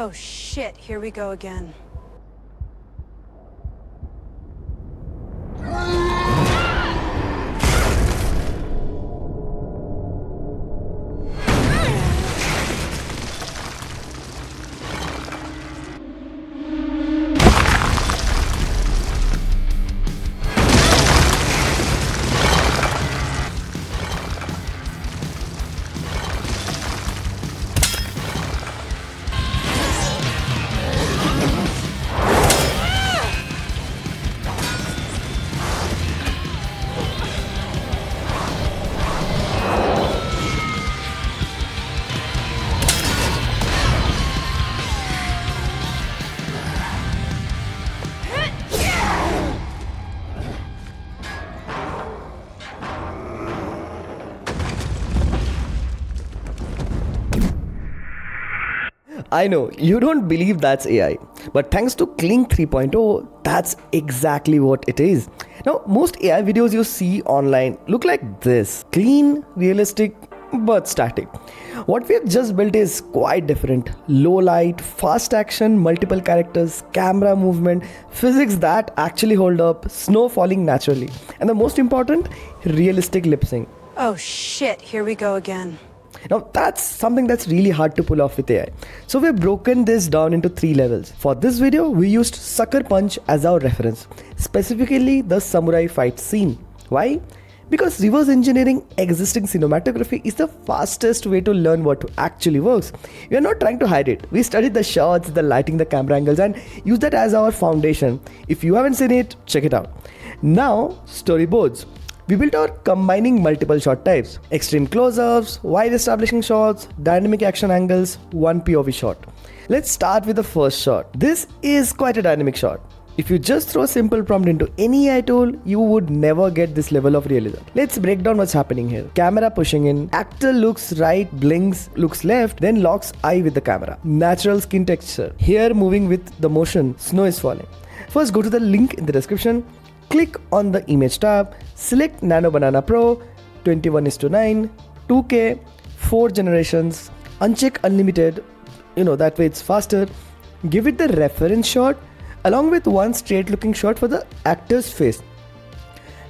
Oh shit, here we go again. I know, you don't believe that's AI, but thanks to Kling 3.0, that's exactly what it is. Now, most AI videos you see online look like this: clean, realistic, but static. What we have just built is quite different. Low light, fast action, multiple characters, camera movement, physics that actually hold up, snow falling naturally, and the most important, realistic lip sync. Oh shit, here we go again. Now that's something that's really hard to pull off with AI. So we've broken this down into 3 levels. For this video, we used Sucker Punch as our reference, specifically the samurai fight scene. Why? Because reverse engineering existing cinematography is the fastest way to learn what actually works. We are not trying to hide it. We studied the shots, the lighting, the camera angles, and use that as our foundation. If you haven't seen it, check it out. Now, storyboards. We built our combining multiple shot types: extreme close-ups, wide establishing shots, dynamic action angles, one POV shot. Let's start with the first shot. This is quite a dynamic shot. If you just throw a simple prompt into any AI tool, you would never get this level of realism. Let's break down what's happening here. Camera pushing in, actor looks right, blinks, looks left, then locks eye with the camera. Natural skin texture. Hair moving with the motion, snow is falling. First, go to the link in the description. Click on the image tab, select Nano Banana Pro, 21:9, 2K, 4 generations, uncheck unlimited, that way it's faster. Give it the reference shot along with one straight looking shot for the actor's face.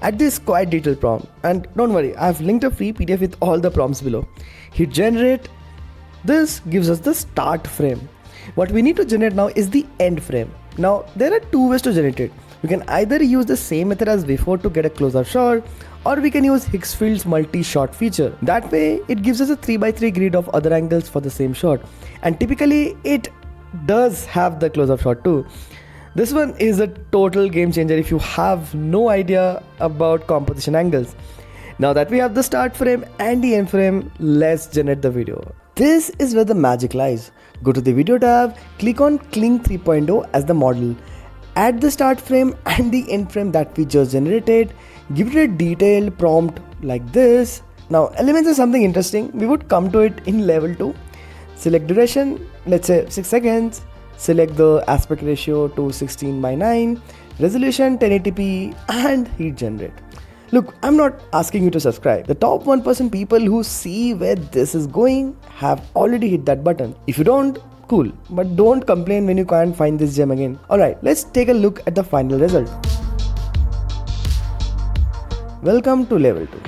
Add this quite detailed prompt, and don't worry, I've linked a free PDF with all the prompts below. Hit generate. This gives us the start frame. What we need to generate now is the end frame. Now there are 2 ways to generate it. We can either use the same method as before to get a close-up shot, or we can use Higgsfield's multi-shot feature. That way, it gives us a 3x3 grid of other angles for the same shot. And typically, it does have the close-up shot too. This one is a total game changer if you have no idea about composition angles. Now that we have the start frame and the end frame, let's generate the video. This is where the magic lies. Go to the video tab, click on Kling 3.0 as the model. Add the start frame and the end frame that we just generated. Give it a detailed prompt like this. Now elements is something interesting. We would come to it in level 2. Select duration, let's say 6 seconds. Select the aspect ratio to 16:9. Resolution 1080p and hit generate. Look, I'm not asking you to subscribe. The top 1% people who see where this is going have already hit that button. If you don't, cool, but don't complain when you can't find this gem again. Alright, let's take a look at the final result. Welcome to level 2.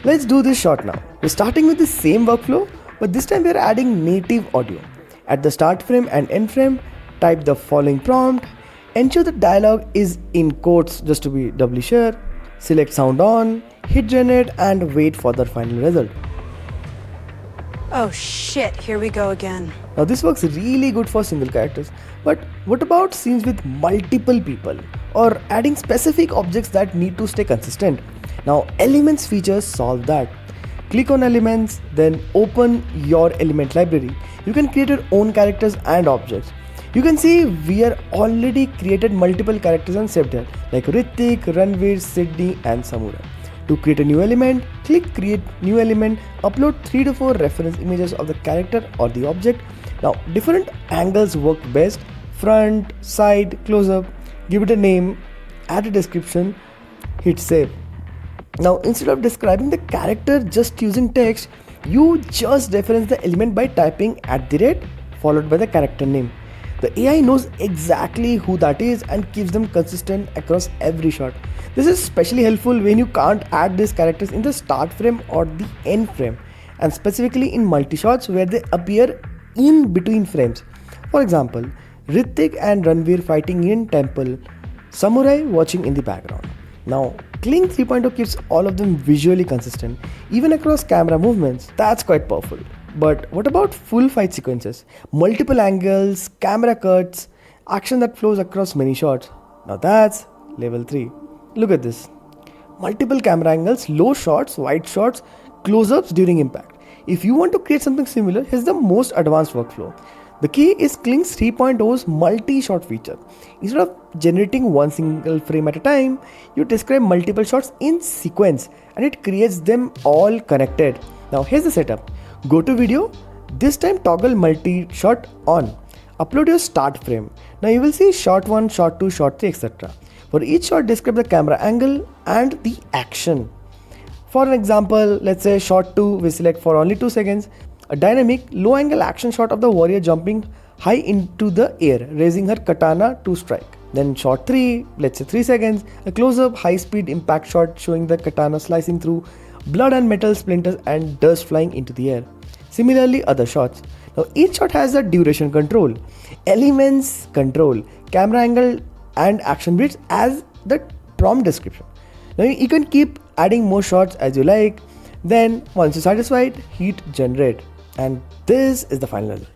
Let's do this shot now. We're starting with the same workflow, but this time we're adding native audio. At the start frame and end frame, type the following prompt. Ensure the dialogue is in quotes just to be doubly sure. Select sound on, hit generate and wait for the final result. Oh shit, here we go again. Now this works really good for single characters, but what about scenes with multiple people or adding specific objects that need to stay consistent? Now elements features solve that. Click on elements, then open your element library. You can create your own characters and objects. You can see we are already created multiple characters and saved here like Ritik, Ranveer, Sydney and Samurai. To create a new element, click create new element, upload 3 to 4 reference images of the character or the object. Now different angles work best: front, side, close up. Give it a name, add a description, hit save. Now instead of describing the character just using text, you just reference the element by typing @ followed by the character name. The AI knows exactly who that is and keeps them consistent across every shot. This is especially helpful when you can't add these characters in the start frame or the end frame, and specifically in multi-shots where they appear in between frames. For example, Ritik and Ranveer fighting in temple, samurai watching in the background. Now, Kling 3.0 keeps all of them visually consistent, even across camera movements. That's quite powerful. But what about full fight sequences? Multiple angles, camera cuts, action that flows across many shots. Now that's level 3. Look at this. Multiple camera angles, low shots, wide shots, close-ups during impact. If you want to create something similar, here's the most advanced workflow. The key is Kling's 3.0's multi-shot feature. Instead of generating one single frame at a time, you describe multiple shots in sequence and it creates them all connected. Now here's the setup. Go to video, this time toggle multi-shot on. Upload your start frame. Now you will see shot 1, shot 2, shot 3, etc. For each shot, describe the camera angle and the action. For an example, let's say shot 2, we select for only 2 seconds. A dynamic, low-angle action shot of the warrior jumping high into the air, raising her katana to strike. Then shot 3, let's say 3 seconds, a close-up, high-speed impact shot showing the katana slicing through blood and metal splinters and dust flying into the air. Similarly, other shots. Now each shot has a duration control, elements control, camera angle and action beats as the prompt description. Now you can keep adding more shots as you like. Then once you're satisfied, hit generate. And this is the final result.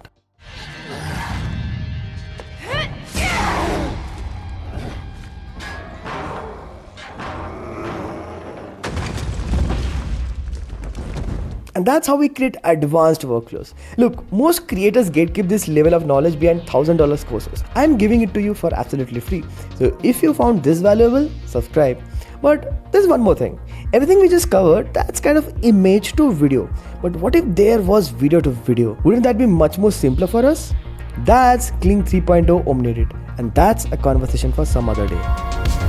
And that's how we create advanced workflows. Look, most creators gatekeep this level of knowledge behind $1,000 courses. I'm giving it to you for absolutely free. So if you found this valuable, subscribe. But there's one more thing. Everything we just covered, that's kind of image to video. But what if there was video to video? Wouldn't that be much more simpler for us? That's Kling 3.0 Omni-Edit, and that's a conversation for some other day.